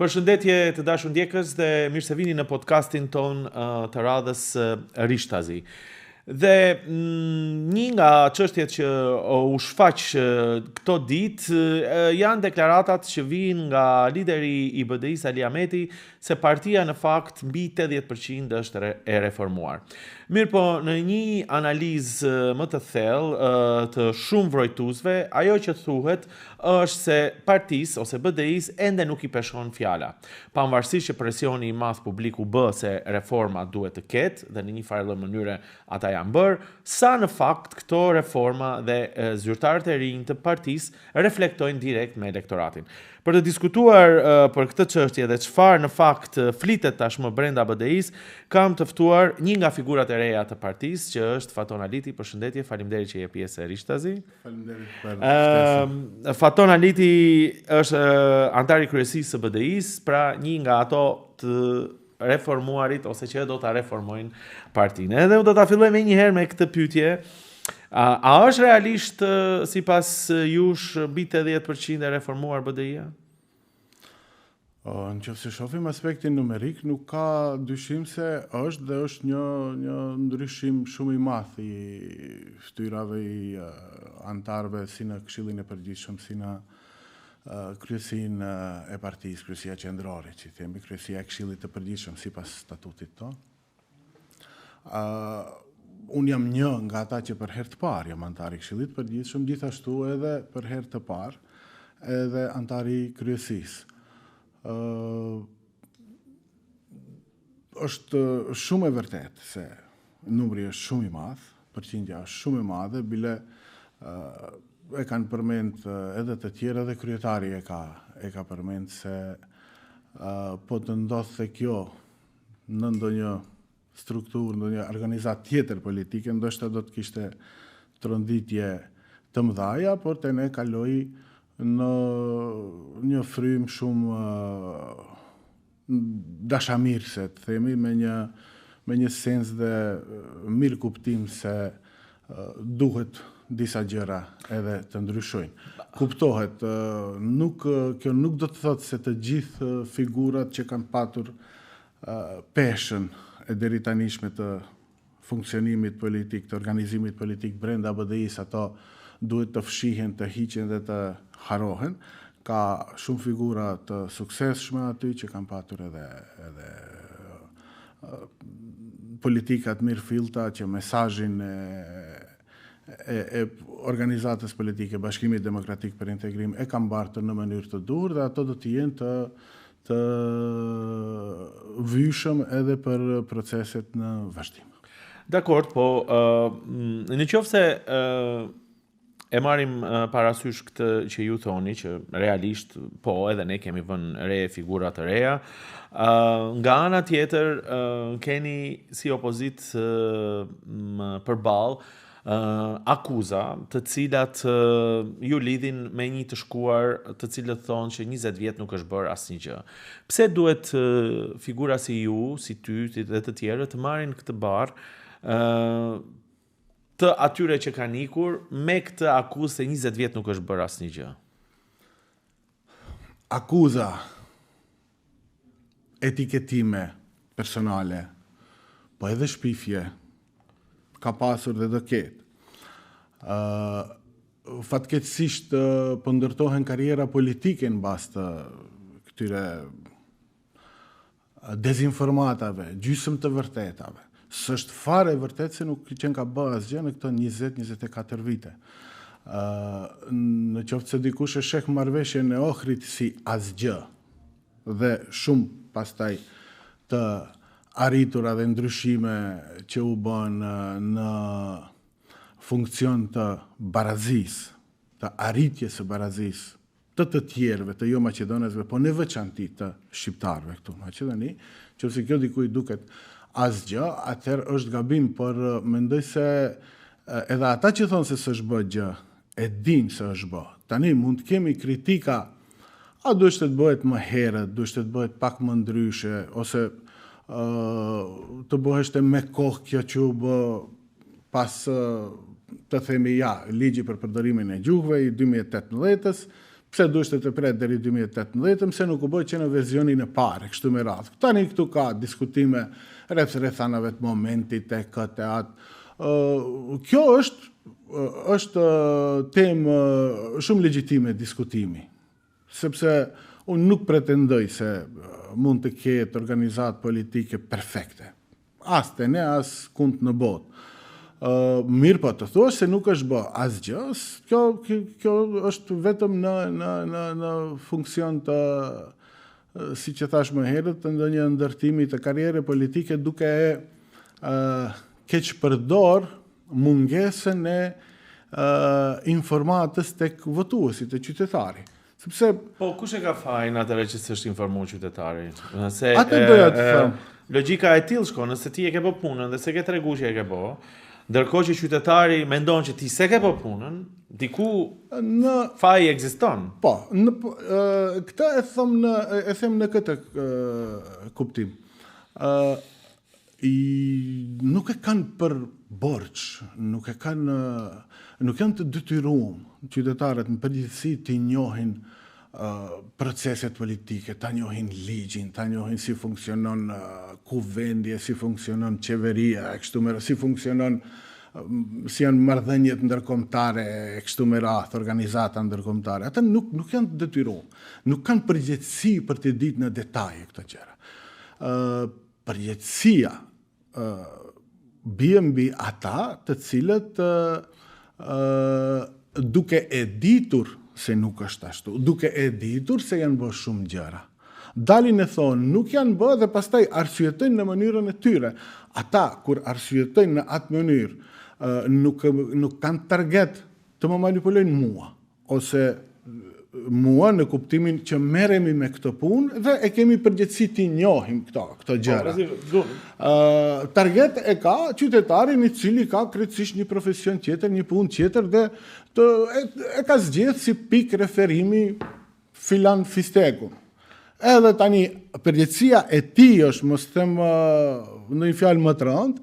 Përshëndetje të dashur ndjekës dhe mirë se vini në podcastin ton të radhës Rishtazi. Dhe një nga çështjet që u shfaq këto ditë janë deklaratat që vijnë nga lideri i BDI-s Ali Ahmeti se partia në fakt mbi 80% është e reformuar. Mirë po, në një analizë më të thellë të shumë vrojtuesve, ajo që thuhet është se partisë ose BDI-s ende nuk i peshon fjala. Pavarësisht që presioni i madh publik u bë se reforma duhet të ketë dhe në një farë mënyrë ata janë bërë, sa në fakt këto reforma dhe zyrtarët e rinj të partisë reflektojnë direkt me elektoratin. Për të diskutuar për këtë çështje dhe çfarë në fakt flitet tashmë brenda BDI-s, kam të ftuar një nga figurat e reja të partisë, që është Faton Aliti. Përshëndetje, faleminderit që je pjesë e Rishtazi. Faleminderit për ftesën. Faton Aliti është antar i kryesisë së BDI-s, pra një nga ato të reformuarit ose që do ta reformojnë partinë. Edhe unë do ta filloj me një herë me këtë pyetje. A është realisht sipas jush mbi 80% e reformuar BDI-a? Nëse shohim aspektin numerik, nuk ka dyshim se është dhe është një ndryshim shumë i madh i ftyrave i antarëve si në Këshillin e Përgjithshëm, si në kryesinë e partisë, kryesia qendrore, që themi kryesia e Këshillit të Përgjithshëm sipas statutit tonë. Unë jam një nga ata që për herë të parë jam antar i Këshillit të Përgjithshëm, gjithashtu edhe për herë të parë edhe antar i kryesisë. Është shumë e vërtetë se numri është shumë i madh, përqindja është shumë e madhe, bile e kanë përmend edhe të tjerë, edhe kryetari e ka përmend se po të ndodhte kjo në ndonjë strukturë, ndonjë organizat tjetër politike, ndoshta do të kishte tronditje të mëdhaja, por te ne kaloi në një frym shumë dashamirëse, të themi, me një sens dhe mirë kuptim se duhet disa gjëra edhe të ndryshojnë. Kuptohet, kjo nuk do të thotë se të gjithë figurat që kanë patur peshën e deri tanishme të funksionimit politik, të organizimit politik brenda BDI-s, ato duhet të fshihen, të hiqen dhe të harohen. Ka shumë figura të suksesshme aty që kanë patur edhe politikat mirë fillta që mesazhin e organizatës politike, Bashkimit Demokratik për Integrim, e kanë mbartur në mënyrë të duhur dhe ato do të jenë të vyshëm edhe për proceset në vazhdim. Dakor, po në qoftë se e marrim parasysh këtë që ju thoni, që realisht po edhe ne kemi vënë re figura të reja, nga ana tjetër keni si opozit përballë akuza të cilat ju lidhin me një të shkuar të cilët thonë që 20 vjet nuk është bërë asnjë gjë. Pse duhet figura si ju, si ty dhe të tjerë të marrin këtë barë të atyre që kanë ikur me këtë akuzë se 20 vjet nuk është bërë asnjë gjë? Akuza, etiketime personale, po edhe shpifje, ka pasur dhe do ketë. Fatkeqësisht po ndërtohen karriera politike në bazë të këtyre dezinformatave, gjysmë të vërtetave. S'është fare vërtet se nuk qenë ka bërë asgjë në këto 20-24 vite. Në qoftë se dikush e sheh marrëveshjen e Ohrit si asgjë dhe shumë pastaj të arritura dhe ndryshime që u bën në funksion të barazisë, të arritjes së barazisë të tjerëve, të jo maqedonesve, po në veçanti të shqiptarëve këtu në Maqedoni, nëse kjo dikujt duket asgjë, atëherë është gabim, por mendoj se edhe ata që thonë se s'është bë gjë, e dinë se është bë. Tani mund të kemi kritika, a duhet të bëhet më herët, duhet të bëhet pak më ndryshe, ose të bëheshte me kohë kjo që u bë pas të themi ligji për përdorimin e gjuhëve i 2018-s, pse duhet të pret deri 2018, pse nuk u bë që në versionin e parë, kështu me radhë. Tani këtu ka diskutime rrethanave të momentit e këtë e atë. Kjo është temë shumë legjitime diskutimi, sepse unë nuk pretendoj se mund të ketë organizatë politike perfekte. As të ne, as kund në botë. Mirë po të thua se nuk është bë asgjë, kjo është vetëm në funksion të, si që thash më herët, të ndonjë ndërtimi të karriere politike duke keq përdor mungesën e informatës tek votuesi, të qytetari. Sepse po kush e ka fajin atëre që s'është informuar qytetari? Atë doja të them. Logjika e tillë shkon, nëse ti e ke bë punën dhe se ke tregu që e ke bë, ndërkohë që qytetari mendon që ti se ke bë punën, diku faji ekziston. Po, këtë e them në këtë kuptim. Nuk e kanë për borç, nuk janë të detyruar qytetarët në përgjithësi të njohin proceset politike, ta njohin ligjin, ta njohin si funksionon kuvendje, si funksionon qeveria, si funksionon si janë marrëdhëniet ndërkombëtare, kështu me radhë, organizata ndërkombëtare. Ata nuk janë të detyruar, nuk kanë përgjegjësi për të ditë në detaje këto gjëra. Përgjegjësia bie mbi ata të cilët duke e ditur se nuk është ashtu, duke e ditur se janë bërë shumë gjëra. Dalin e thonë, nuk janë bërë dhe pastaj arsyetojnë në mënyrën e tyre. Ata, kur arsyetojnë në atë mënyrë, nuk kanë target të më manipulojnë mua, ose mua në kuptimin që merremi me këtë punë dhe e kemi përgjegjësi të njohim këto gjëra. Target e ka qytetarin i cili ka krejtësisht një profesion tjetër, një punë tjetër dhe e ka zgjedhur si pikë referimi filan fistekun. Edhe tani përgjegjësia e tij është, mos them në një fjalë më të rëndë,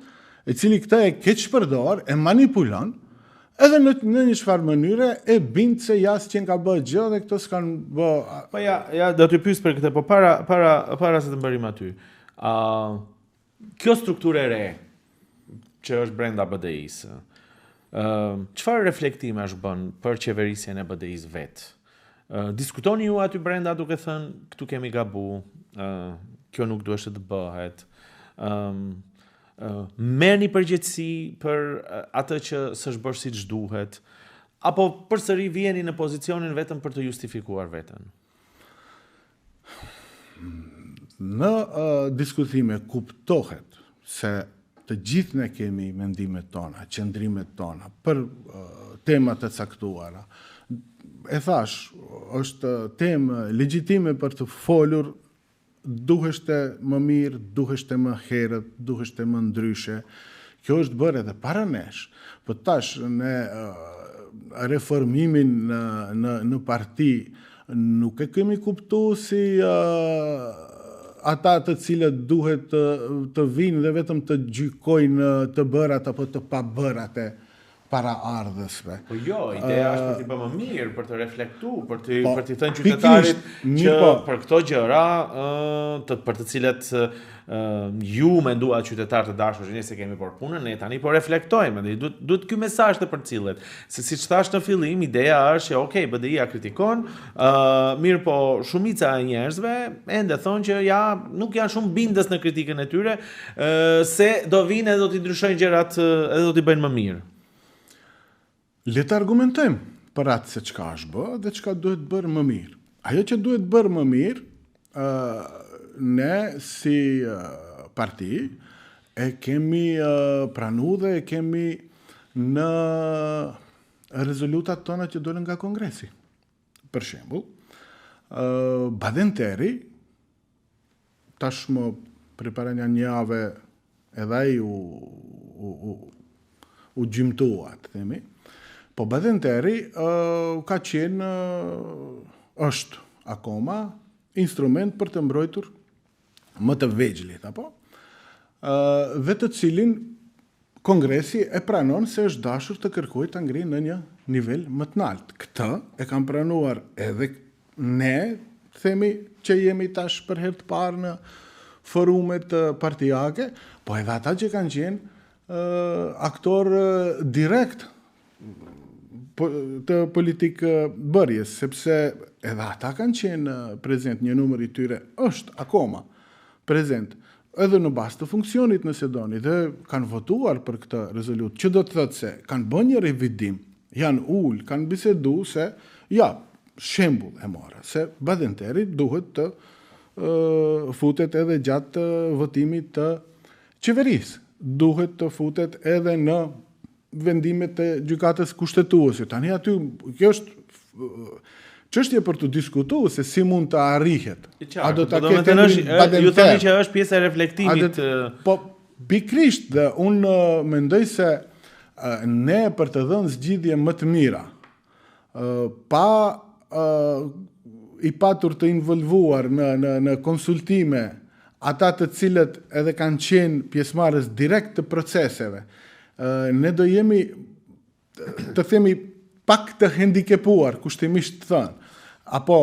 e cili këtë e keq përdor, e manipulon, edhe në një çfarë mënyre e bind se s'qen ka bë gjë dhe këto s'kan bë. Po ja do të pyes për këtë, po para se të mbërim aty. Kjo strukturë e re që është brenda BDI-s. Çfarë reflektime është bën për qeverisjen e BDI-s vet? Diskutoni ju aty brenda duke thënë këtu kemi gabu, kjo nuk duhet të bëhet. Merrni përgjegjësi për atë që s'është bërë siç duhet, apo përsëri vjeni në pozicionin vetëm për të justifikuar veten? Në diskutime kuptohet se të gjithë ne kemi mendimet tona, qëndrimet tona për temat e caktuara. E thash, është temë legjitime për të folur, duheshte më mirë, duheshte më herët, duheshte më ndryshe. Kjo është bërë edhe para nesh. Po tash në reformimin në parti nuk e kemi kuptuar si ata të cilët duhet të vinë dhe vetëm të gjykojnë të bërat apo të pabërat e para ardhësve. Po jo, ideja është për t'i bërë më mirë, për të reflektuar, për t'i thënë qytetarit që për këto gjëra, për të cilet ju menduat qytetar të dashur që ne se kemi bërë punën, ne tani po reflektojmë, dhe duhet ky mesazh të përcillet. Se siç thash në fillim, ideja është që okay, BDI-ja kritikon, mirë po shumica e njerëzve ende thonë që nuk janë shumë bindës në kritikën e tyre, se do vinë edhe do t'i ndryshojnë gjërat edhe do t'i bëjnë më mirë. Le të argumentojmë për atë se çka është bë dhe çka duhet bërë më mirë. Ajo që duhet bërë më mirë, ne si parti e kemi pranuar dhe e kemi në rezolutat tona që dolën nga Kongresi. Për shembull, Badenteri tashmë përpara një jave edhe ai u gjymtua, themi. Po Badenteri ka qenë, është akoma instrument për të mbrojtur më të vegjëlit, apo? Dhe të cilin Kongresi e pranon se është dashur të kërkojë ta ngrinë në një nivel më të lartë. Këtë e kanë pranuar edhe ne, themi që jemi tash për herë të parë në forumet partijake, po edhe ata që kanë qenë aktor direkt të politikë bërjes, sepse edhe ata kanë qenë prezent, një numër i tyre është akoma prezent edhe në bazë të funksionit nëse doni, dhe kanë votuar për këtë rezolut, që do të thotë se kanë bën një revidim, janë ullë, kanë bisedu se, ja, shembull e mora, se Badenteri duhet të futet edhe gjatë votimit të qeverisë, duhet të futet edhe në vendimet të gjykatës kushtetuese. Tani aty, kjo është çështje për të diskutuar se si mund të arrihet. A do ta ketë ju thoni që është pjesë e reflektimit. Po pikrisht, dhe unë mendoj se ne për të dhënë zgjidhje më të mira, pa i patur të involvuar në konsultime ata të cilët edhe kanë qenë pjesëmarrës direkt të proceseve, ne do jemi, të themi, pak të handikepuar, kushtimisht thënë. Apo,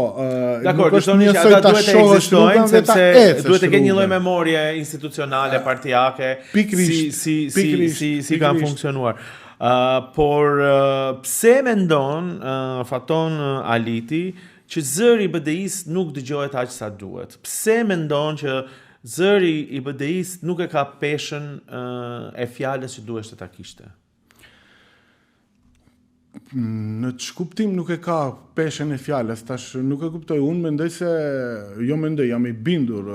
nuk është njësoj të shohësh rrugën dhe ta ecësh. Duhet të ketë një lloj memorie institucionale, partijake, si kanë funksionuar. Por pse mendon Faton Aliti që zëri i BDI-s nuk dëgjohet aq sa duhet? Pse mendon që zëri i BDI-s nuk e ka peshën e fjalës që duhet të ta kishte? Në ç'kuptim nuk e ka peshën e fjalës, tash nuk e kuptoj. Unë mendoj se, jam i bindur,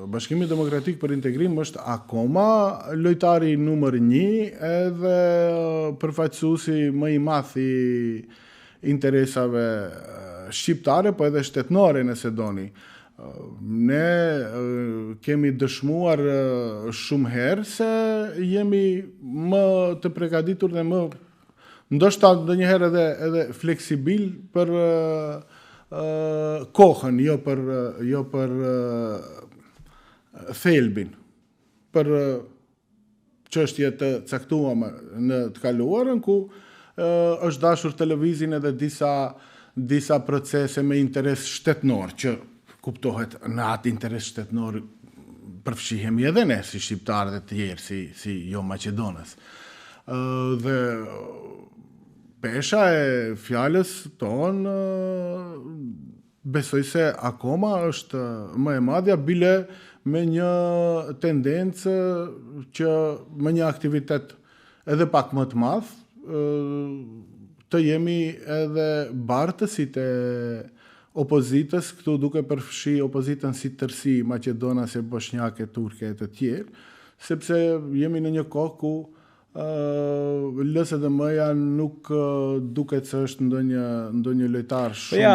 Bashkimi Demokratik për Integrim është akoma lojtari numër 1 edhe përfaqësuesi më i madh i interesave shqiptare, po edhe shtetnore nëse doni. Ne kemi dëshmuar shumë herë se jemi më të përgatitur dhe më ndoshta ndonjëherë edhe fleksibil për kohën, jo për thelbin, për çështje të caktuara në të kaluarën, ku është dashur televizin edhe disa procese me interes shtetnor, që kuptohet në atë interes shtetnor përfshihemi edhe ne si shqiptarë dhe të tjerë si jo Maqedonës. Dhe pesha e fjalës tonë besoj se akoma është më e madhja, bile me një tendencë që me një aktivitet edhe pak më të madh të jemi edhe bartësit e opozitës, këtu duke përfshi opozitën si tërsi, maqedonase, bosnjake, turke e të tjerë, sepse jemi në një kohë ku LSDM-ja nuk duket se është ndonjë lojtar shumë.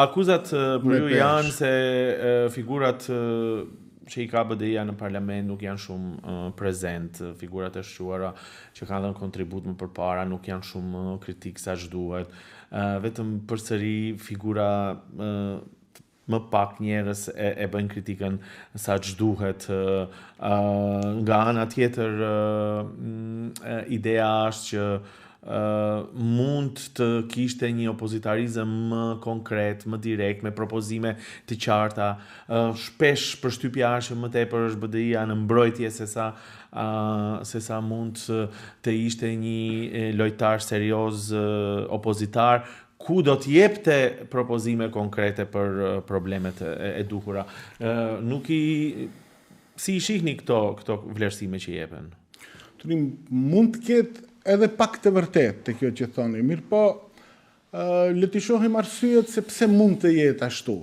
Akuzat për ju janë se figurat që i ka BDI-ja në parlament nuk janë shumë prezent, figurat e shquara që kanë dhënë kontribut më përpara nuk janë shumë kritik sa ç'duhet. Vetëm përsëri figura më pak njerëz e bëjnë kritikën sa ç'duhet. Nga ana tjetër, ideja është që mund të kishte një opozitarizëm më konkret, më direkt, me propozime të qarta. Shpesh përshtypja është që më tepër është BDI-ja në mbrojtje se sa mund të ishte një lojtar serioz opozitar, ku do të jepte propozime konkrete për problemet e duhura. Si i shihni këto vlerësime që jepen? Mund të ketë edhe pak të vërtet të kjo që thoni, mirë po le të shohim arsyet se pse mund të jetë ashtu.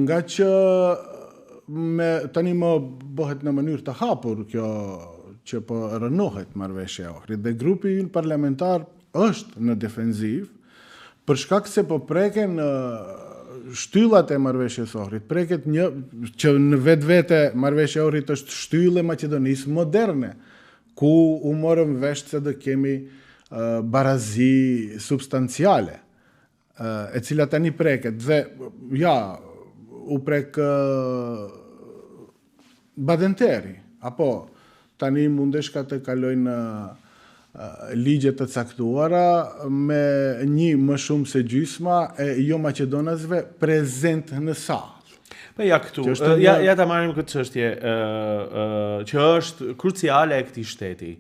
Nga që tani më bëhet në mënyrë të hapur kjo që po rënohet marrëveshja e Ohrit, dhe grupi ynë parlamentar është në defenziv, për shkak se po preken shtyllat e marrëveshjes së Ohrit, preket që në vetvete marrëveshja e Ohrit është shtyllë e Maqedonisë moderne, ku u morëm vesh se do kemi barazi substanciale, e cila tani preket, dhe u prek Badenteri, apo tani mundesh ka të kalojnë ligje të caktuara me një më shumë se gjysma e jo maqedonasve prezent në sallë. Ja këtu, ja ta marrim këtë çështje që është kruciale e këtij shteti.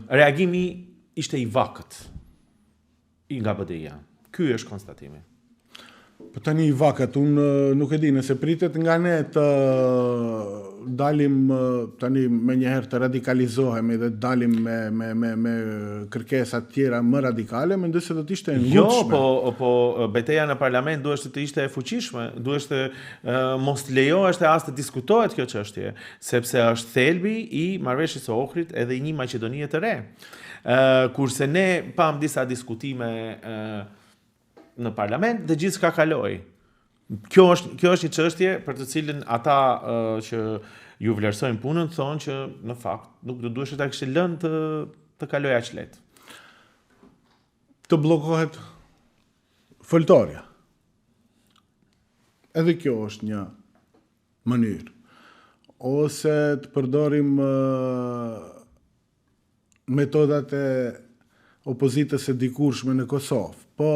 Reagimi ishte i vakët nga BDI-ja. Ky është konstatimi. Po tani i vakët, unë nuk e di nëse pritet nga ne të dalim tani me njëherë të radikalizohemi dhe dalim me kërkesat tjera më radikale, mendoj se do të ishte e ngutshme. Jo, po betejë në parlament duhet të ishte e fuqishme, duhet të mos lejohesh as të diskutohet kjo çështje, sepse është thelbi i marrëveshjes së Ohrit edhe i një Maqedonie të re. Kurse ne pam disa diskutime në parlament dhe gjithçka kaloi. Kjo është një çështje për të cilën ata që ju vlerësojnë punën thonë që në fakt nuk do duhej ta kishte lënë të kalojë aq lehtë. Të bllokohet foltorja. Edhe kjo është një mënyrë. Ose të përdorim metodat e opozitës së dikurshme në Kosovë. Po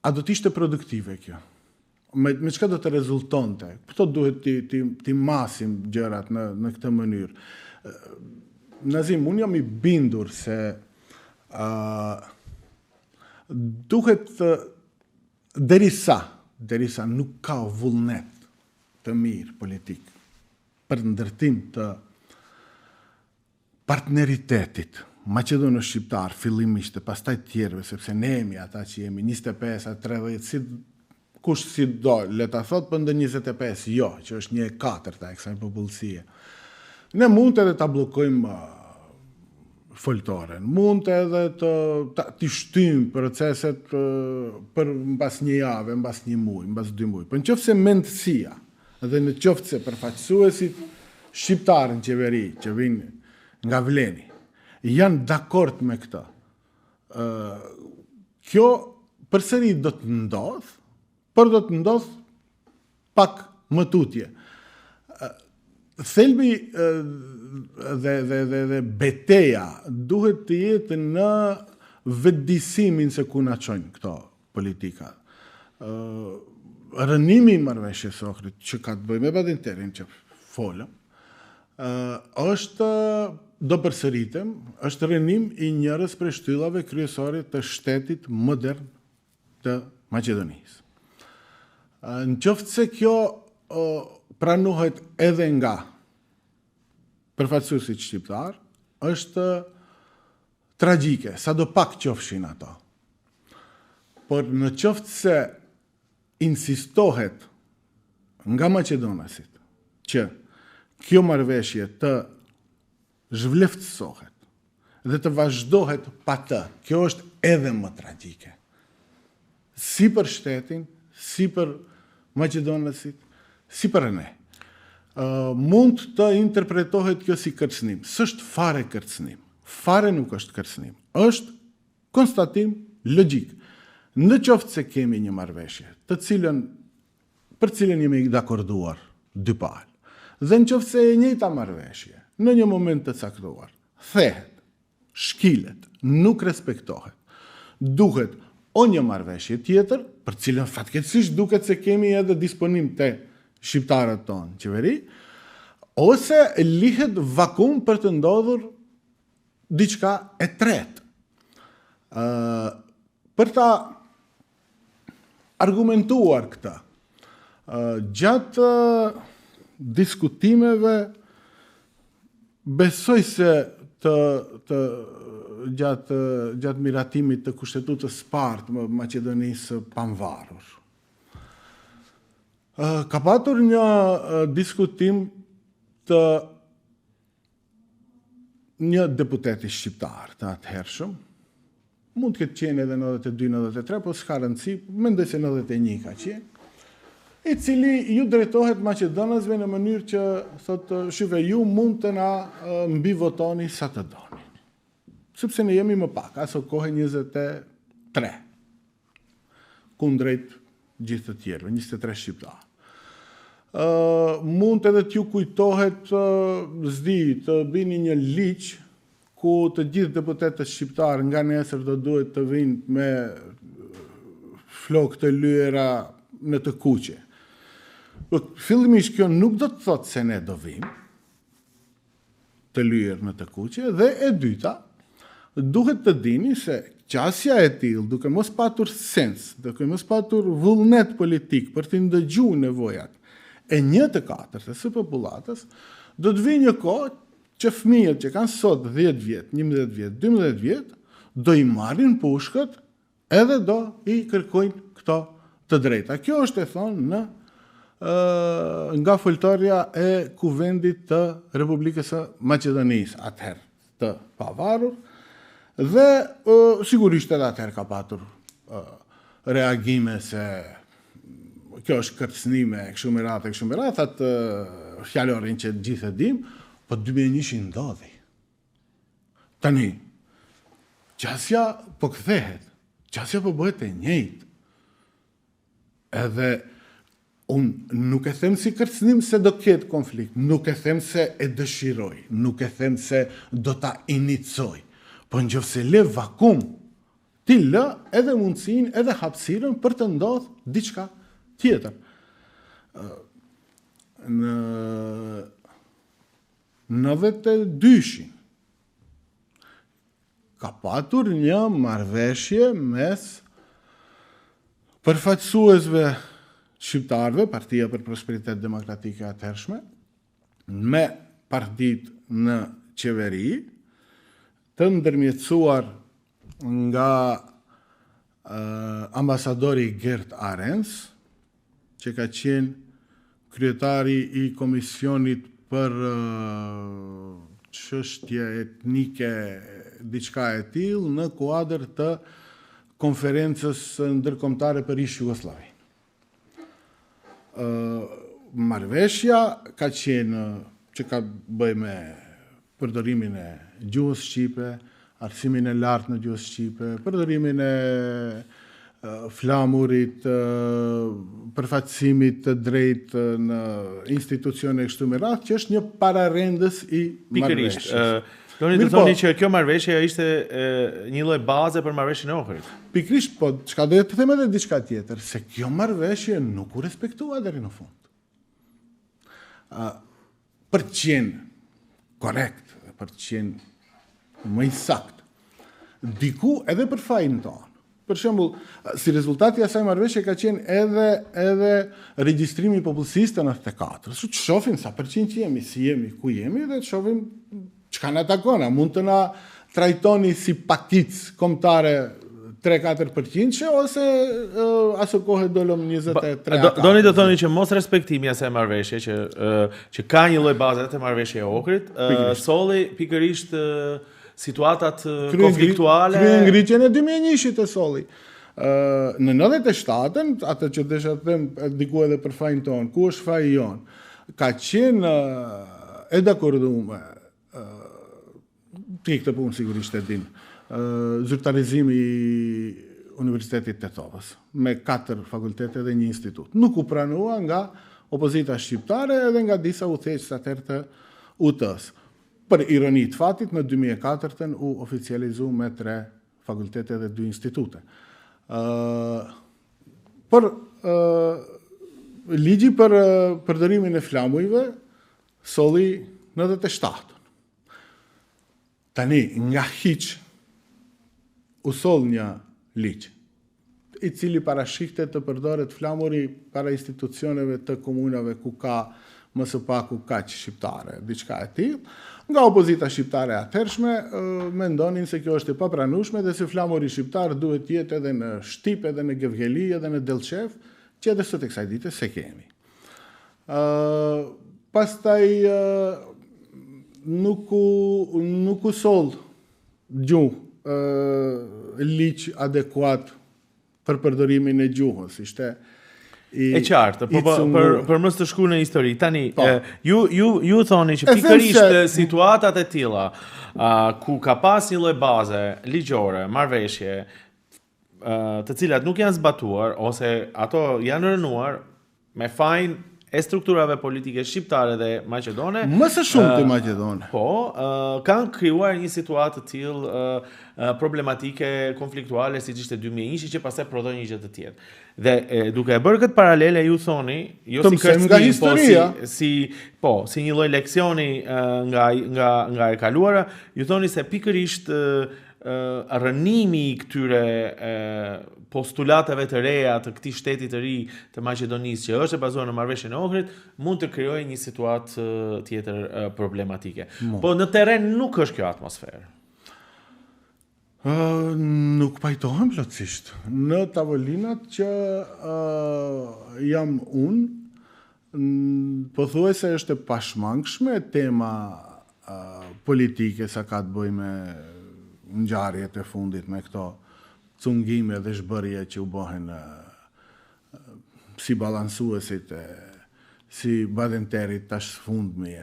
a do të ishte produktive kjo? Me çka do të rezultonte? Këto duhet ti masim gjërat në këtë mënyrë. Nazim, unë jam i bindur se duhet derisa nuk ka vullnet të mirë politik për ndërtim të partneritetit Maqedonës shqiptar fillimisht e pastaj tjerëve, sepse ne jemi ata që jemi 25-30, kush si do, le ta thot, për ndë 25, jo, që është 1/4 e kësaj popullsie. Ne mund edhe ta bllokojmë foltoren, mund edhe të shtym proceset për mbas një javë, mbas një muaj, mbas 2 muaj. Por nëse mendësia dhe në qoftë se përfaqësuesit shqiptarë në qeveri që vinë nga Vleni janë dakord me këtë. Kjo përsëri do të ndodh, por do të ndodh pak më tutje. Thelbi dhe beteja duhet të jetë në vetëdijsimin se ku na çojnë këto politika. Rënimi i marrëveshjes së Ohrit që ka të bëjë me Badinterin që folëm, do përsëritem, është rënim i njërës prej shtyllave kryesore të shtetit modern të Maqedonisë. Në qoftë se kjo pranohet edhe nga përfaqësuesit shqiptar, është tragjike, sado pak qofshin ato. Por në qoftë se insistohet nga maqedonasit që kjo marrëveshje të zhvleftësohet dhe të vazhdohet pa të, kjo është edhe më tragjike. Si për shtetin, si për maqedonasit, si për ne. Mund të interpretohet kjo si kërcënim. S'është fare kërcënim. Fare nuk është kërcënim. Është konstatim logjik. Në qoftë se kemi një marrëveshje, për cilën jemi dakorduar dy palë, dhe në qoftë se e njëjta marrëveshje, në një moment të caktuar, thehet, shkilet, nuk respektohet, duhet o një marrëveshje tjetër, për cilën fatkeqësisht duket se kemi edhe disponim të shqiptarët tonë qeveri, ose lihet vakum për të ndodhur diçka e tretë. Për ta argumentuar këtë, gjatë diskutimeve, besoj se gjatë miratimit të Kushtetutës Spartë më Maqedonisë pavarur. Ka patur një diskutim të një deputeti shqiptar të atëhershëm, mund të ketë qenë edhe 92-93, po s'ka rëndësi, mendoj se 91 ka qenë, i cili ju drejtohet maqedonasve në mënyrë që thotë, shuve, ju mund të na mbi votoni sa të doni. Sepse ne jemi më pak, aso kohë 23, kundrejt gjithë të tjerëve, 23 shqiptarë. mund edhe t'ju kujtohet të bini një ligj ku të gjithë deputetët shqiptarë nga nesër do duhet të vinë me flokë të lyera në të kuqe. Fillimisht kjo nuk do të thotë se ne do vim të lyer në të kuqe, dhe e dyta, duhet të dini se qasja e tillë, duke mos patur sens, duke mos patur vullnet politik për të ndëgjuar nevojat e 1/4 së popullatës, do të vijë një kohë që fëmijët që kanë sot 10 vjet, 11 vjet, 12 vjet, do i marrin pushkët edhe do i kërkojnë këto të drejta. Kjo është e thonë nga foltorja e Kuvendit të Republikës së Maqedonisë, atëherë të pavarur, dhe sigurisht edhe atëherë ka patur reagime se kjo është kërcënime kështu me radhë, atë fjalorin që gjithë e dim, po 2001 ndodhi. Tani, qasja po kthehet, qasja po bëhet e njëjtë. Edhe unë nuk e them si kërcënim se do ketë konflikt, nuk e them se e dëshiroj, nuk e them se do ta inicoj, po nëse le vakum, ti lë edhe mundësinë edhe hapësirën për të ndodhur diçka tjetër. Në 92 ka patur një marrëveshje mes përfaqësuesve shqiptarëve, Partia për Prosperitet Demokratike atëhershme, me partitë në qeveri, të ndërmjetësuar nga ambasadori Gert Arens, që ka qenë kryetari i Komisionit për çështje etnike, diçka e tillë, në kuadër të konferencës ndërkombëtare për ish Jugosllavi. Marrëveshja ka qenë që ka bëj me përdorimin e gjuhës shqipe, arsimin e lartë në gjuhës shqipe, përdorimin e flamurit, përfaqësimit të drejtë në institucione kështu me radhë, që është një pararendës i marrëveshjes. Doni të thoni që kjo marrëveshje ishte një lloj baze për marrëveshjen e Ohrit. Pikrisht, po çka do të them edhe diçka tjetër, se kjo marrëveshje nuk u respektua deri në fund. Për të qenë korrekt, për të qenë më i saktë, diku edhe për fajin tonë. Për shembull, si rezultati i asaj marrëveshje ka qenë edhe regjistrimi i popullsisë të 94. Që shohim sa përqind jemi, si jemi, ku jemi, dhe të shohim çka na takon. Mund të na trajtoni si pakicë kombëtare 3-4%, ose aso kohë dolëm 23%. Doni të thoni që mos respektimi asaj marrëveshje që ka një lloj baze të marrëveshje e Ohrit, solli pikërisht situatat konfliktuale. Ngritjen e 2001-shit e solli. Në 97-ën, atë që desha të them diku edhe për fajin tonë, ku është faji jonë, ka qenë e dakorduar, ti këtë punë sigurisht e din, zyrtarizimi i Universitetit Tetovës, me 4 fakultete dhe 1 institut. Nuk u pranua nga opozita shqiptare edhe nga disa udhëheqës atëherë të UT-s. Për ironi të fatit, në 2004 u oficializu me 3 fakultete dhe 2 institute. Por ligji për përdorimin e flamujve solli në 97. Tani, nga hiç u soll një ligj i cili parashikte të përdoret flamuri para institucioneve të komunave ku ka më së paku kaq shqiptare, diçka e tillë. Nga opozita shqiptare atëhershme mendonin se kjo është e papranueshme dhe se flamuri shqiptar duhet jetë edhe në Shtip, edhe në Gevgeli, edhe në Delçev, që edhe sot e kësaj dite se kemi. Pastaj nuk u soll gjuhë ligj adekuat për përdorimin e gjuhës. Ishte e qartë, për mos të shku në histori. Tani, ju thoni që pikërisht situatat e tilla ku ka pas një lloj baze ligjore, marrëveshje, të cilat nuk janë zbatuar ose ato janë rënuar me fajin e strukturave politike shqiptare dhe maqedone. Më së shumti maqedone. Po, kanë krijuar një situatë të tillë problematike, konfliktuale, siç ishte 2001, që pastaj prodhoi një gjë të tjetër. Dhe duke e bërë këtë paralele, ju thoni, jo si kërcënim, po si një lloj leksioni nga e kaluara, ju thoni se pikërisht rënimi i këtyre postulateve të reja të këtij shteti të ri të Maqedonisë, që është e bazuar në marrëveshjen e Ohrit, mund të krijojë një situatë tjetër problematike. Po në terren nuk është kjo atmosferë. Nuk pajtohem plotësisht. Në tavolinat që jam unë, pothuajse është e pashmangshme tema politike sa ka të bëjë me ngjarjet e fundit, me këto cungime dhe zhbërje që u bëhen si balansuesit, si badenterit tash fundmi,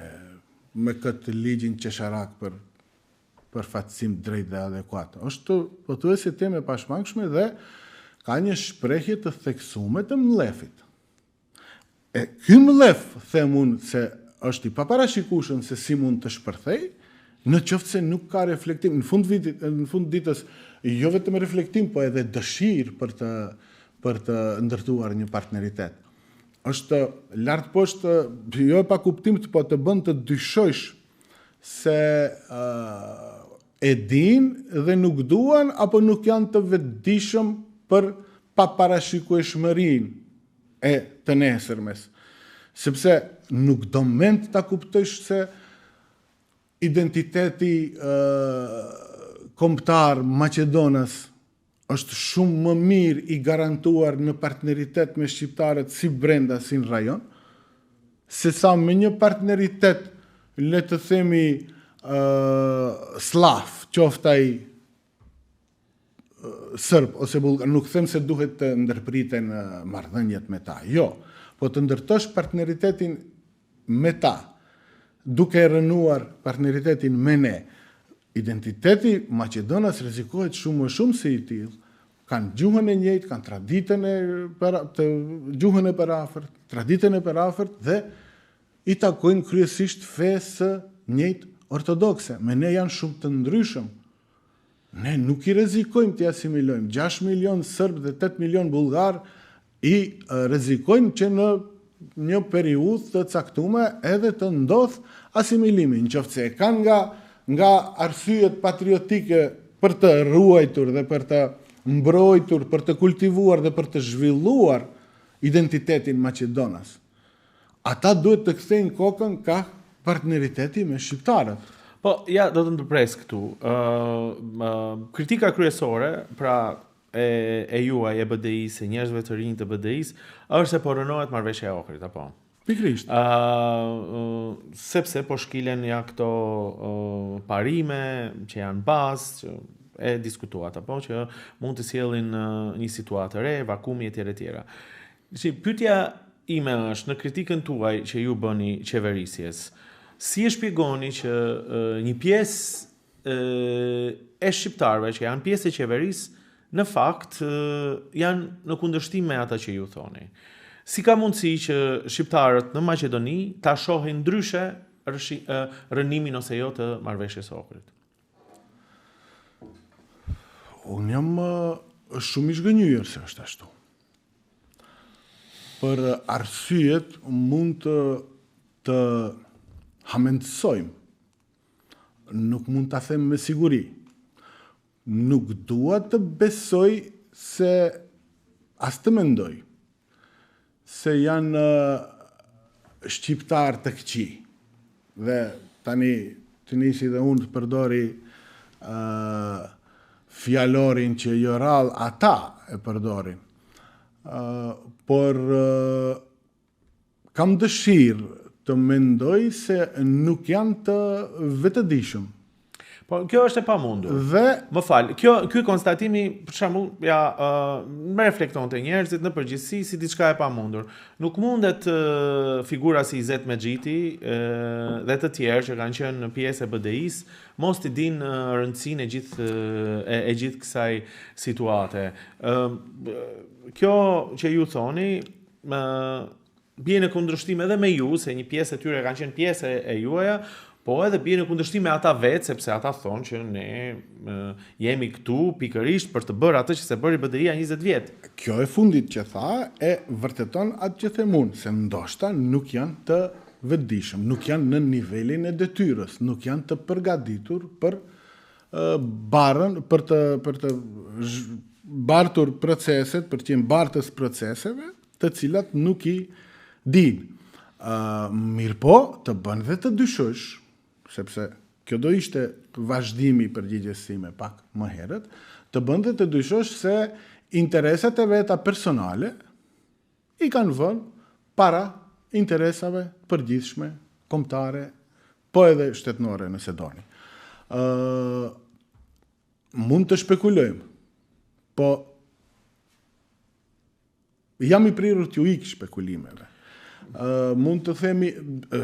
me këtë ligjin qesharak për fatësim drejt dhe adekuat. Është pothuajse temë e pashmangshme dhe ka një shprehje të theksuar të mlefit. Ky mlef, them unë, se është i paparashikueshëm se si mund të shpërthej, në qoftë se nuk ka reflektim, në fund ditës, jo vetëm reflektim, po edhe dëshirë për të ndërtuar një partneritet. Është lart poshtë, jo pa kuptim, po të bën të dyshojsh se e din dhe nuk duan apo nuk janë të vetëdijshëm për paparashikueshmërinë e të nesërmes. Sepse nuk do mend ta kuptosh se identiteti kombëtar Maqedonas është shumë më mirë i garantuar në partneritet me shqiptarët si brenda si në rajon, se sa me një partneritet, le të themi, slav, qoftë ai sërb ose bulgar, nuk them se duhet të ndërpriten marrëdhëniet me ta, jo, po të ndërtosh partneritetin me ta, duke rënuar partneritetin me ne. Identiteti Maqedonas rrezikohet shumë më shumë se i tillë. Kanë gjuhën e njëjtë, kanë gjuhën e parafort, traditën e parafort dhe i takojnë kryesisht fesë njëjtë ortodokse. Me ne janë shumë të ndryshëm. Ne nuk i rrezikojmë të asimilojmë. 6 milion sërbë dhe 8 milion bulgar i rrezikojnë që në një periudhë të caktuar edhe të ndodh asimilimi, nëse e kanë nga arsyet patriotike për të ruajtur dhe për të mbrojtur, për të kultivuar dhe për të zhvilluar identitetin Maqedonas. Ata duhet të kthejnë kokën ka partneriteti me shqiptarët. Po, ja, do të ndërpres këtu. Kritika kryesore, pra e juaj e BDI-s, e njerëzve të rinj të BDI-s, është se po rënohet marrëveshja e Ohrit, apo? Pikrisht. Sepse po shkilen ja këto parime që janë bazë, që e diskutuat, apo, që mund të sjellin një situatë të re, vakumi etj. Pyetja ime është, në kritikën tuaj që ju bëni qeverisjes, si e shpjegoni që një pjesë e shqiptarëve që janë pjesë e qeverisë, në fakt janë në kundërshtim me ata që ju thoni? Si ka mundësi që shqiptarët në Maqedoni ta shohin ndryshe rënimin ose jo të marrëveshjes së Ohrit? Unë jam shumë i zgënjur se është ashtu. Për arsyet mund të hamendësojmë. Nuk mund ta them me siguri. Nuk dua të besoj se as të mendoj se janë shqiptar të këqij. Dhe tani të nisi dhe unë të përdori fjalorin që jo rall ata e përdorin. Por kam dëshirë të mendoj se nuk janë të vetëdijshëm. Po kjo është e pamundur. Dhe më fal, ky konstatimi për shembull më reflekton te njerëzit në përgjithësi si diçka e pamundur. Nuk mundet figura si Izet Mexhiti dhe të tjerë që kanë qenë pjesë e BDI-s mos t'i dinë rëndësinë e gjithë kësaj situate. Kjo që ju thoni bie në kundërshtim edhe me ju, se një pjesë e tyre kanë qenë pjesë e juaja, po edhe bie në kundërshtim me ata vetë, sepse ata thonë që ne jemi këtu pikërisht për të bërë atë që se bëri BDI-a 20 vjet. Kjo e fundit që tha e vërteton atë që them unë, se ndoshta nuk janë të vetëdijshëm, nuk janë në nivelin e detyrës, nuk janë të përgatitur për barën, për të bartur proceset, për të qenë bartës proceseve, të cilat nuk i din. Mirë po, të bën dhe të dyshosh, sepse kjo do ishte vazhdimi i përgjigjes sime pak më herët, të bën dhe të dyshosh se interesat e veta personale i kanë vënë para interesave përgjithshme, kombëtare, po edhe shtetënore nëse doni. Mund të shpekulojmë, po jam i prirur t'ju ik shpekulimeve. Mund të themi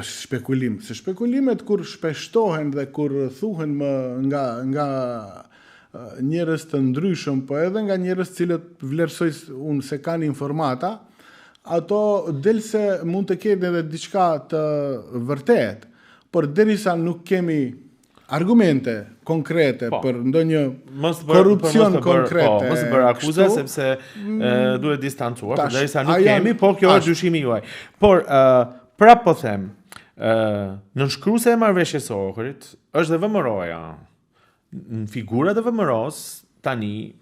spekulim, se spekulimet kur shpeshtohen dhe kur thuhen nga njerëz të ndryshëm, po edhe nga njerëz cilët vlerësoj unë se kanë informata, ato delse mund të ketë edhe diçka të vërtet, por derisa nuk kemi argumente konkrete për ndonjë korrupsion konkrete. Mos bër akuza sepse duhet distancuar, derisa nuk kemi, po kjo është dyshimi juaj. Por prap po them, nënshkruese e marrëveshjes së Ohrit është dhe VMRO-ja. Në figurat e VMRO-s tani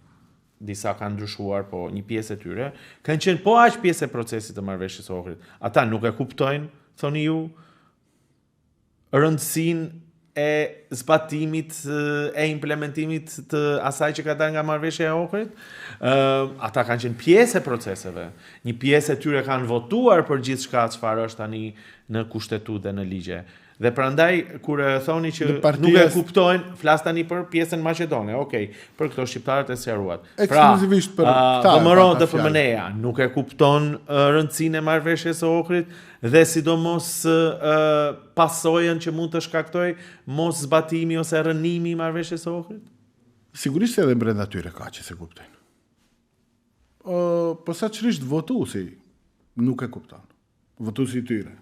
disa kanë ndryshuar, po një pjesë e tyre kanë qenë po aq pjesë e procesit të marrëveshjes së Ohrit. Ata nuk e kuptojnë, thoni ju, rëndësinë e zbatimit e implementimit të asaj që ka dalë nga marrëveshja e Ohrit. Ata kanë qenë pjesë e proceseve. Një pjesë e tyre kanë votuar për gjithçka çfarë është tani në kushtetutë dhe në ligje. Dhe prandaj kur thoni që nuk e kuptojnë, flas tani për pjesën maqedone, okay, për këto shqiptarët e sqaruat. Ekskluzivisht për këta. VMRO dhe FMN-ja nuk e kupton rëndësinë e marrëveshjes së Ohrit dhe sidomos pasojën që mund të shkaktoj mos zbatimi ose rënimi i marrëveshjes së Ohrit? Sigurisht edhe brenda tyre ka që se kuptojnë. Posaçërisht votuesi nuk e kupton. Votuesi i tyre.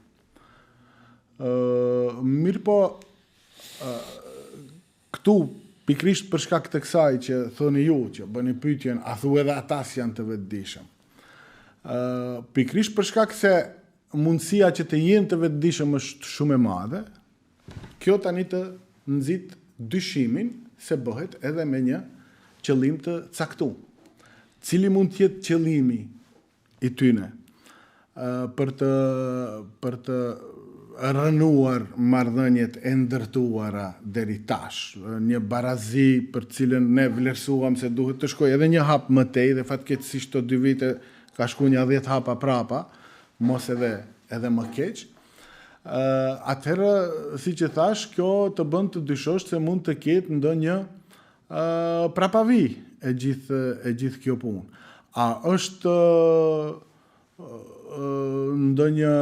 Mirë po, këtu pikrisht për shkak të kësaj që thoni ju, që bëni pyetjen, a thu edhe atas janë të vetëdijshëm. Pikrisht për shkak se mundësia që të jenë të vetëdijshëm është shumë e madhe, kjo tani të nxit dyshimin se bëhet edhe me një qëllim të caktuar. Cili mund të jetë qëllimi i tyre për të rënuar marrëdhëniet e ndërtuara deri tash, një barazi për cilën ne vlerësuam se duhet të shkojë edhe një hap më tej dhe fatkeqësisht këto 2 vite ka shkuar një 10 hapa prapa, mos edhe më keq. Atëherë, siç e thash, kjo të bën të dyshosh se mund të ketë ndonjë prapavi e gjithë kjo punë. A është ndonjë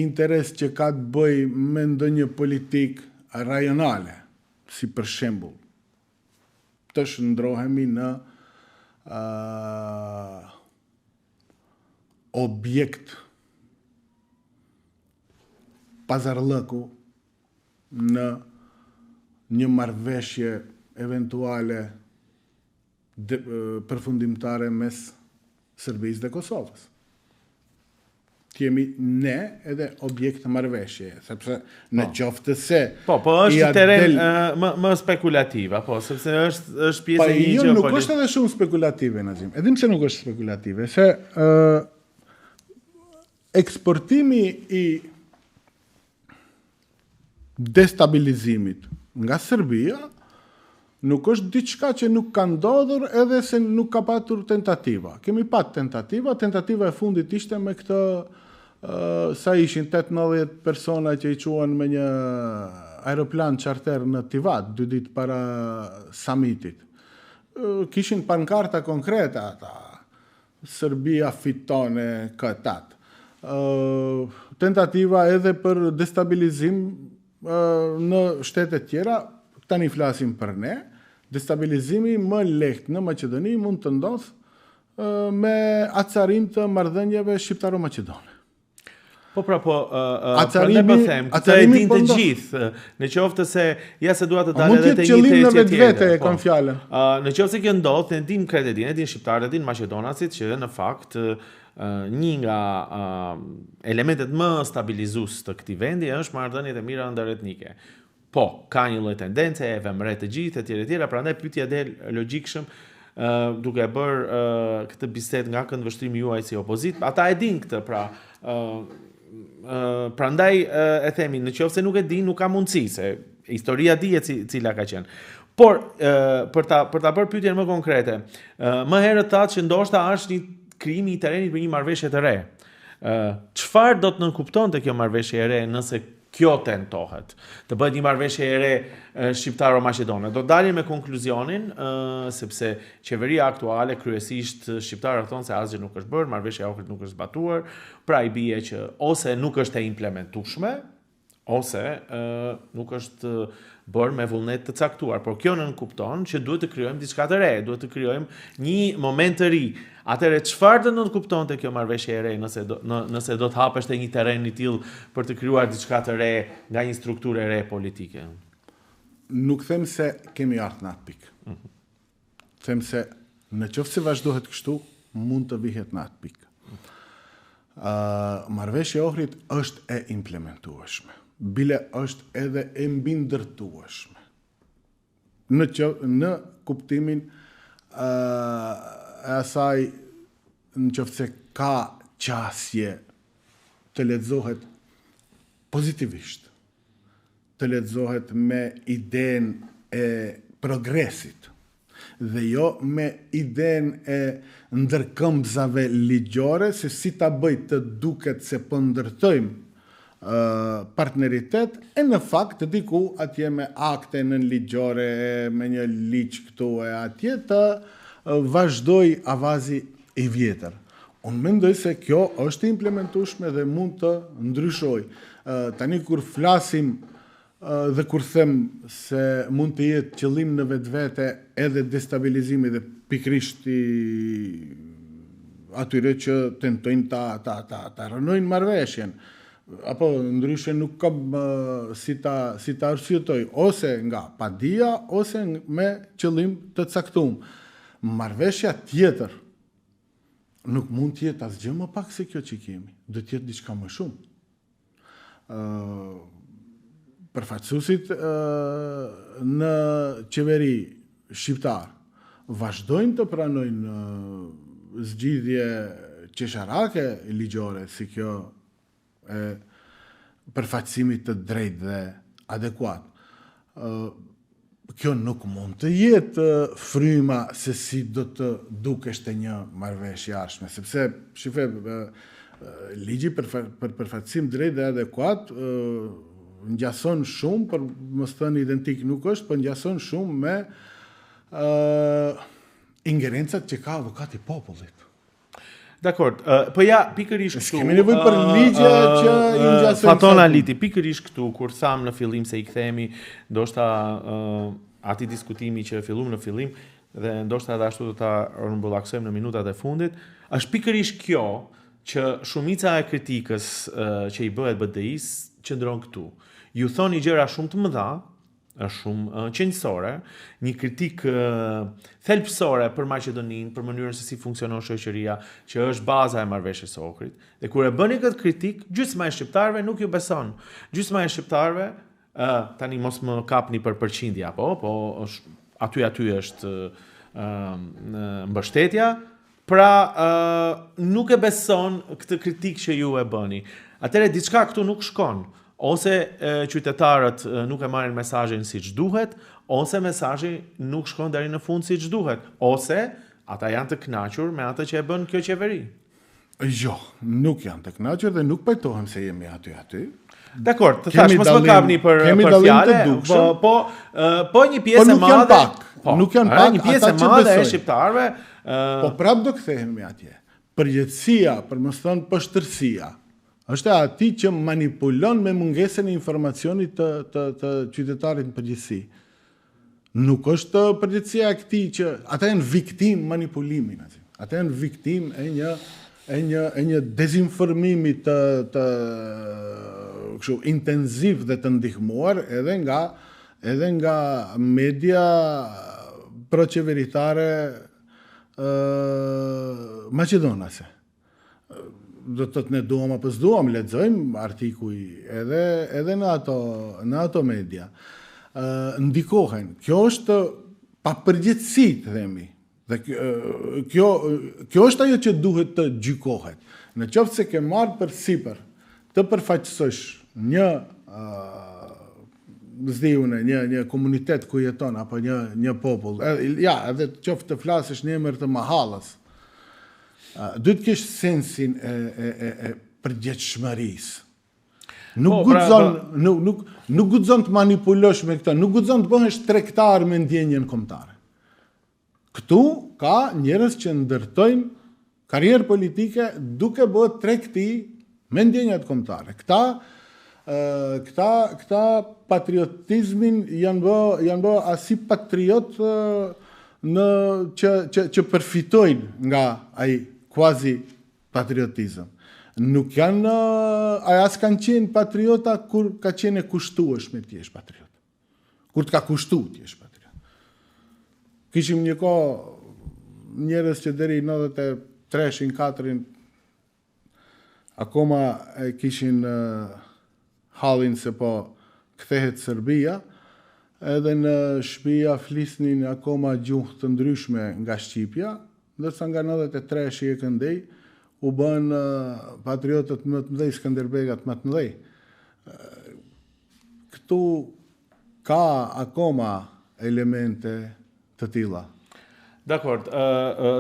interes që ka të bëj me ndonjë politik rajonale, si për shembull, të shndrohemi në objekt pazarllëku në një marrëveshje eventuale përfundimtare mes Serbisë dhe Kosovës. Kemi ne edhe objekt marrëveshje, sepse në qoftë se po është teren më spekulativ, apo sepse është pjesë e një gjë. Nuk është edhe shumë spekulative, Nazim. Edhim se nuk është spekulative, se eksportimi i destabilizimit nga Serbia nuk është diçka që nuk ka ndodhur edhe se nuk ka patur tentativa. Kemi pat tentativa e fundit ishte me këtë sa ishin 8-90 persona që i quan me një aeroplan charter në Tivat 2 ditë para summitit. Kishin pankarta konkrete ata. Serbia fiton e këtat. Tentativa edhe për destabilizim në shtetet tjera, tani flasim për ne, destabilizimi më lehtë në Maqedoni mund të ndodhë me acarim të marrëdhënieve shqiptaro-maqedone. Po pra po, prandaj po them, këtë e din të gjithë. Në qoftë se ja se dua të dalë edhe te një qëllim në vetvete e kam fjalën. Në qoftë se kjo ndodh, ne dim kretet, ne dim shqiptarët, ne dim maqedonasit që në fakt një nga elementet më stabilizues të këtij vendi është marrëdhëniet e mira ndëretnike. Po, ka një lloj tendence e vëmre të gjithë etj, prandaj pyetja del logjikshëm duke bërë këtë bisedë nga këndvështrimi juaj si opozit. Ata e din këtë, pra prandaj e themi, në qoftë se nuk e din, nuk ka mundësi, se historia dihet cila ka qenë. Por për ta bërë pyetjen më konkrete, më herët thatë që ndoshta është një krijimi i terrenit për një marrëveshje të re. Çfarë do të nënkuptonte kjo marrëveshje e re nëse kjo tentohet të bëhet një marrëveshje e re shqiptaro-maqedone? Do dalim me konkluzionin, sepse qeveria aktuale kryesisht shqiptarët thonë se asgjë nuk është bërë, marrëveshja e Ohrit nuk është zbatuar, pra i bie që ose nuk është e implementueshme, ose nuk është bërë me vullnet të caktuar. Por kjo nënkupton që duhet të krijojmë diçka të re, duhet të krijojmë një moment të ri. Atëherë çfarë do nënkuptonte kjo marrëveshje e re nëse do të hapeshte një terren i tillë për të krijuar diçka të re nga një strukturë e re politike? Nuk them se kemi ardhur në atë pikë. Them se në qoftë se vazhdohet kështu, mund të vihet në atë pikë. Marrëveshja e Ohrit është e implementueshme. Bile është edhe e mbindërtueshme. Në kuptimin e asaj, në qoftë se ka qasje të lexohet pozitivisht, të lexohet me idenë e progresit, dhe jo me idenë e ndërkëmbëzave ligjore, se si ta bëj të duket se po ndërtojmë partneritet, e në fakt diku atje me akte në ligjore, me një ligj këtu e atje, të vazhdoj avazi i vjetër. Unë mendoj se kjo është implementueshme dhe mund të ndryshoj. Tani kur flasim dhe kur them se mund të jetë qëllim në vetvete edhe destabilizimi dhe pikrisht i atyre që tentojnë ta rënojnë marrëveshjen, apo ndryshe nuk kam si ta arsyetoj, ose nga padia ose me qëllim të caktuar. Marrëveshja tjetër nuk mund të jetë asgjë më pak se kjo që kemi, do të jetë diçka më shumë. Përfaqësuesit në qeveri shqiptar vazhdojnë të pranojnë zgjidhje qesharake ligjore si kjo e përfaqësimit të drejtë dhe adekuat. Kjo nuk mund të jetë fryma se si do të dukeshte një marrëveshje jashtme, sepse shife ligji për përfaqësim drejt dhe adekuat ngjason shumë, për mos thënë identik nuk është, por ngjason shumë me ingerencat që ka avokati i popullit. Dakor, po ja pikërisht këtu. Kemi nevojë për ligje që i ngjasojnë. Fatona Liti, pikërisht këtu kur tham në fillim se i kthehemi, ndoshta atij diskutimi që fillum në fillim dhe ndoshta edhe ashtu do ta rrumbullaksojmë në minutat e fundit, është pikërisht kjo që shumica e kritikës që i bëhet BDI-s qëndron këtu. Ju thoni gjëra shumë të mëdha, është shumë qenjësore, një kritik thelbësore për Maqedoninë, për mënyrën se si funksionon shoqëria, që është baza e marrëveshjes së Ohrit. Dhe kur e bëni këtë kritik, gjysma e shqiptarëve nuk ju beson. Gjysma e shqiptarëve, tani mos më kapni për përqindja, po aty është mbështetja, pra nuk e beson këtë kritik që ju e bëni. Atëherë diçka këtu nuk shkon. Ose qytetarët nuk e marrin mesazhin siç duhet, ose mesazhi nuk shkon deri në fund siç duhet, ose ata janë të kënaqur me atë që e bën kjo qeveri. Jo, nuk janë të kënaqur dhe nuk pajtohem se jemi aty. Dakor, të thash mos më kapni për fjalë, po një pjesë e madhe. Nuk janë pak, një pjesë e madhe e shqiptarëve. Po prap do kthehemi atje. Përgjegjësia, për mos thënë pështërsia, është ati që manipulon me mungesën e informacionit të qytetarit në përgjithësi. Nuk është përgjithësia e këtij që ata janë viktim manipulimin. Ata janë viktim e e një dezinformimi të kështu intenziv dhe të ndihmuar edhe nga media proqeveritare maqedonase. Do të thotë ne duam apo s'duam, lexojmë artikuj edhe në ato media. Ndikohen. Kjo është papërgjegjësi, themi. Dhe kjo është ajo që duhet të gjykohet. Në qoftë se ke marrë përsipër të përfaqësosh një një komunitet ku jeton apo një popull, edhe qoftë të flasësh në emër të mahallës, duhet të kesh sensin e përgjegjshmërisë. Nuk guxon të manipulosh me këtë, nuk guxon të bëhesh tregtar me ndjenjen kombëtare. Këtu ka njerëz që ndërtojnë karrierë politike duke bërë tregti me ndjenjat kombëtare. Këta patriotizmin janë bë asi patriot që përfitojnë nga ai quasi patriotizëm. Nuk janë as kanë qenë patriota kur ka qenë e kushtueshme të jesh patriot. Kur të ka kushtuar të jesh patriot. Kishim një kohë njerëz që deri 93-4 akoma kishin hallin se po kthehet Serbia, edhe në shtëpia flisnin akoma gjuhë të ndryshme nga Shqipja, ndërsa nga 93 shi e këndej u bën patriotët më të mëdhej, Skënderbegat më të mëdhej. Këtu ka akoma elemente të tilla. Dakor,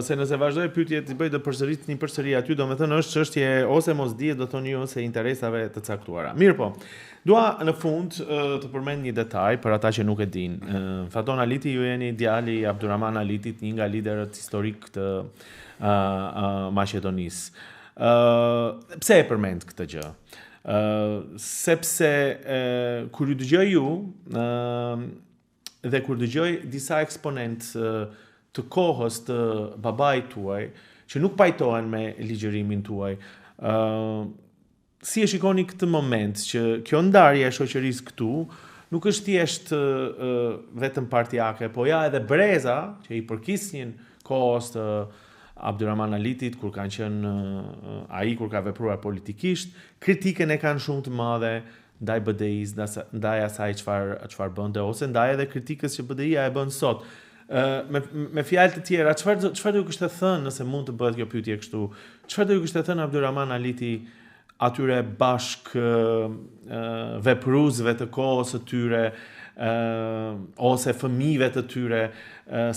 se nëse vazhdoj pyetje të bëj të përsëritni përsëri aty, domethënë është çështje ose mos dije, do thoni ju, ose interesave të caktuara. Mirë po. Dua në fund të përmend një detaj për ata që nuk e dinë. Faton Aliti, ju jeni djali i Abduraman Alitit, një nga liderët historik të Maqedonisë. Pse e përmend këtë gjë? Sepse kur ju dëgjoj ju dhe kur dëgjoj disa eksponent të kohës të babait tuaj, që nuk pajtohen me ligjërimin tuaj, si e shikoni këtë moment që kjo ndarje e shoqërisë këtu nuk është thjesht vetëm partijake, po ja edhe breza që i përkisnin kohës të Abduraman Alitit, kur kanë qenë ai kur ka vepruar politikisht, kritikën e kanë shumë të madhe ndaj BDI-s, ndaj asaj çfarë bënte, ose ndaj edhe kritikës që BDI-ja e bën sot. Me fjalë të tjera, çfarë do kishte thënë, nëse mund të bëhet kjo pyetje kështu, çfarë do kishte thënë Abduraman Aliti atyre bashk vepruesve të kohës së tyre, ose fëmijëve të tyre,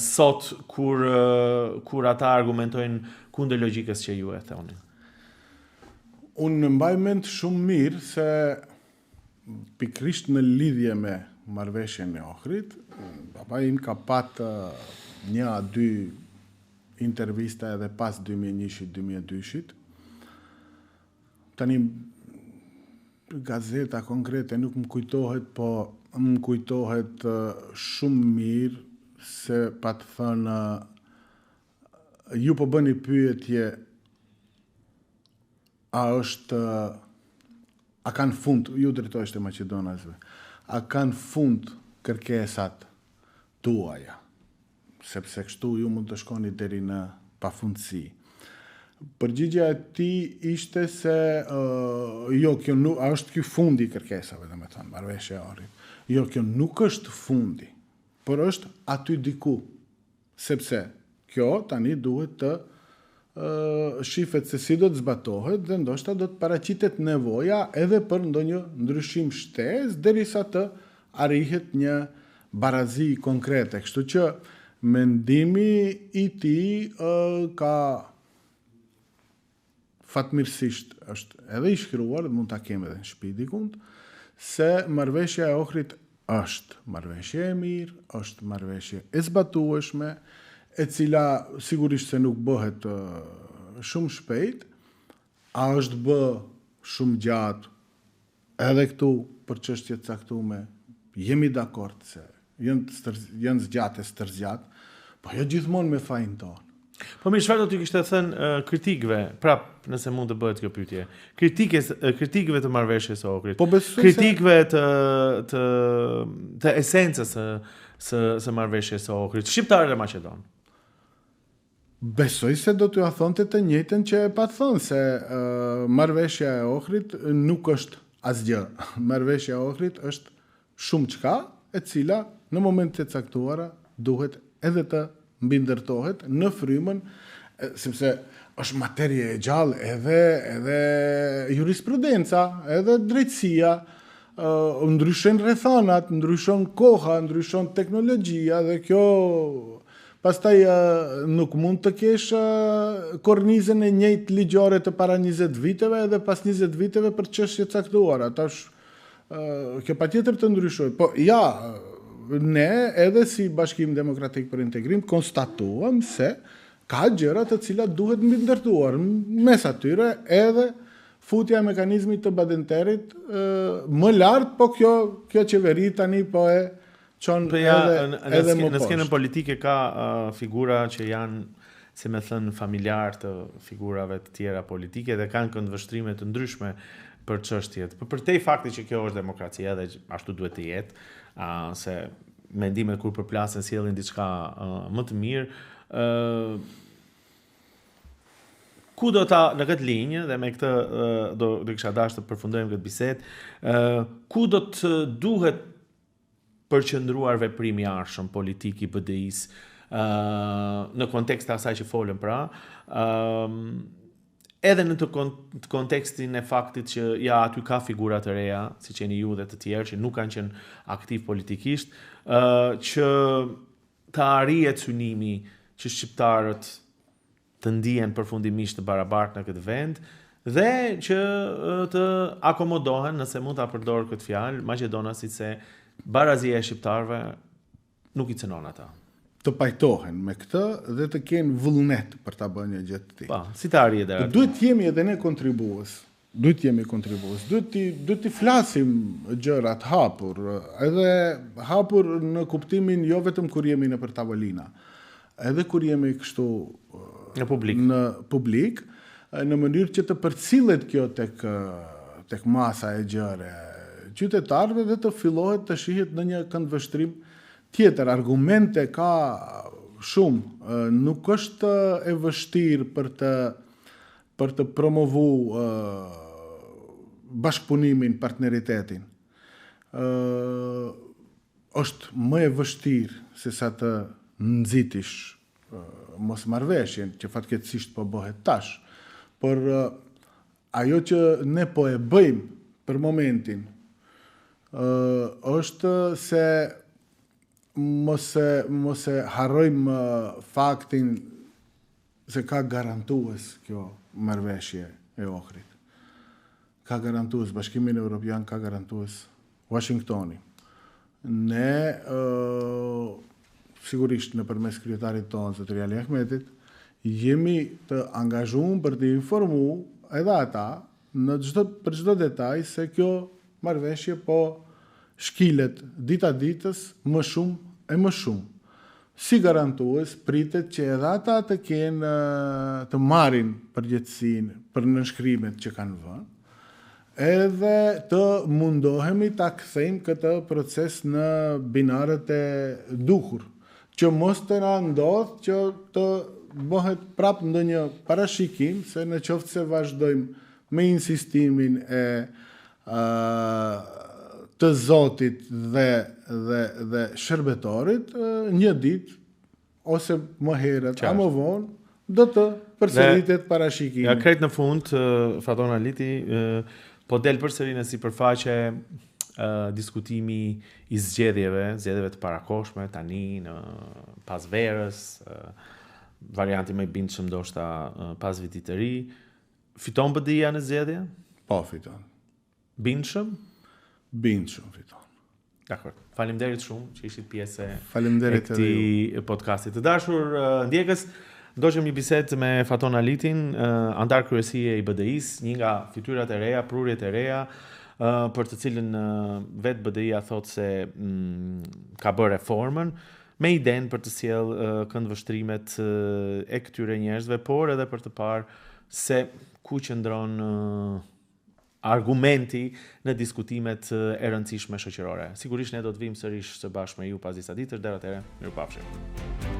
sot kur ata argumentojnë kundër logjikës që ju e thonin? Unë mbaj mend shumë mirë se pikrisht në lidhje me marrëveshjen e Ohrit, baba im ka pat 1-2 intervista edhe pas 2001-2002. Tani gazeta konkrete nuk më kujtohet, po më kujtohet shumë mirë se pa të thënë ju po bëni pyetje a kanë fund, ju drejtoheshte maqedonasve, a kanë fund kërkesat tuaja, sepse kështu ju mund të shkoni deri në pafundësi. Përgjigjja e tij ishte se jo, kjo nuk është ky fundi i kërkesave, domethënë marrëveshja e Ohrit. Jo, kjo nuk është fundi, por është aty diku, sepse kjo tani duhet të shifet se si do të zbatohet dhe ndoshta do të paraqitet nevoja edhe për ndonjë ndryshim shtesë derisa të arrihet një barazi konkrete. Kështu që mendimi i tij ka fatmirësisht është edhe i shkruar, mund ta kem edhe në shtëpi dikund, se marrëveshja e Ohrit është marrëveshje e mirë, është marrëveshje e zbatueshme, e cila sigurisht se nuk bëhet shumë shpejt, a është bë shumë gjatë, edhe këtu për çështje të caktuara, jemi dakord se janë zgjatë, po jo gjithmonë me fajin tonë. Po mirë, çfarë do t'i kishte thënë kritikëve, prap, nëse mund të bëhet kjo pyetje. Kritikëve të marrëveshjes së Ohrit. Po besoj kritikëve të esencës së marrëveshjes së Ohrit, shqiptarët e Maqedon. Besoj se do t'ju thonte të njëjtën që e pa thënë, se marrëveshja e Ohrit nuk është asgjë. Marrëveshja e Ohrit është shumë çka, e cila në momentet e caktuara duhet edhe të mbindërtohet në frymën, sepse është materie e gjallë, edhe jurisprudenca, edhe drejtësia, ndryshon rrethanat, ndryshon koha, ndryshon teknologjia, dhe kjo pastaj nuk mund të kesh kornizën e njëjtë ligjore të para 20 viteve edhe pas 20 viteve për çështje caktuara. Tash kjo patjetër të ndryshoj. Po ja, ne edhe si Bashkim Demokratik për Integrim konstatuam se ka gjëra të cilat duhet mbindërtuar. Mes atyre edhe futja e mekanizmit të badenterit më lart, po kjo qeveri tani po e çon edhe më poshtë. Në skenën politike ka figura që janë, si me thënë, familjar të figurave të tjera politike dhe kanë këndvështrime të ndryshme për çështjet. Për te fakti që kjo është demokracia dhe ashtu duhet të jetë, se mendimet kur përplasen sjellin diçka më të mirë, ku do ta në këtë linjë, dhe me këtë do kisha dashur të përfundojmë këtë bisedë, ku do të duhet përqendruar veprimi i arshëm politik i BDI-s në kontekst të asaj që folëm pra, edhe në të kontekstin e faktit që ja aty ka figura të reja, si që jeni ju dhe të tjerë që nuk kanë qenë aktiv politikisht, që të arrihet synimi që shqiptarët të ndihen përfundimisht të barabartë në këtë vend dhe që të akomodohen, nëse mund ta përdor këtë fjalë, maqedonasit, se barazia e shqiptarëve nuk i cënon ata. Të pajtohen me këtë dhe të kenë vullnet për ta bënë një gjë të tillë. Pa, si të arrihet deri aty? Duhet jemi edhe ne kontribues. Duhet të flasim gjërat hapur, edhe hapur në kuptimin jo vetëm kur jemi nëpër tavolina, edhe kur jemi kështu në publik, në mënyrë që të përcillet kjo tek masa e gjëre qytetarëve dhe të fillohet të shihet në një këndvështrim tjetër. Argumente ka shumë, nuk është e vështirë për të promovu bashkëpunimin, partneritetin. Është më e vështirë se sa të nxitish mosmarrveshjen, që fatkeqësisht po bëhet tash. Por ajo që ne po e bëjmë për momentin është se mos e harrojmë faktin se ka garantues kjo marrëveshje e Ohrit. Ka garantues Bashkimin Evropian, ka garantues Washingtoni. Ne sigurisht nëpërmes kryetarit tonë, zotëri Ali Ahmetit, jemi të angazhuar për të informuar edhe ata për çdo detaj se kjo marrëveshje po shkilet dita ditës më shumë e më shumë. Si garantues, pritet që edhe ata të kenë të marrin përgjegjësinë për nënshkrimet që kanë vënë, edhe të mundohemi ta kthejmë këtë proces në binarët e duhur, që mos të na ndodh që të bëhet prap ndonjë parashikim se në qoftë se vazhdojmë me insistimin e të Zotit dhe shërbetorit, një ditë ose më herët a më vonë do të përsëritet parashikimi. Ja, krejt në fund, Faton Aliti, po del përsëri në sipërfaqe diskutimi i zgjedhjeve të parakoshme tani në pas verës, varianti më i bindshëm ndoshta pas vitit të ri. Fiton BDI-ja në zgjedhje? Po, fiton. Bindshëm? Bindshëm fiton. Dakor. Faleminderit shumë që ishit pjesë e këtij podcasti. Të dashur ndjekës, ndoqëm një bisedë me Faton Alitin, antar kryesie i BDI-s, një nga fytyrat e reja, prurjet e reja, për të cilën vetë BDI-ja thotë se ka bërë reformën. me idenë për të sjell këndvështrimet e këtyre njerëzve, por edhe për të parë se ku qëndron argumenti në diskutimet e rëndësishme shoqërore. Sigurisht ne do të vim sërish së bashku me ju pas disa ditësh, deri atëherë, mirupafshim.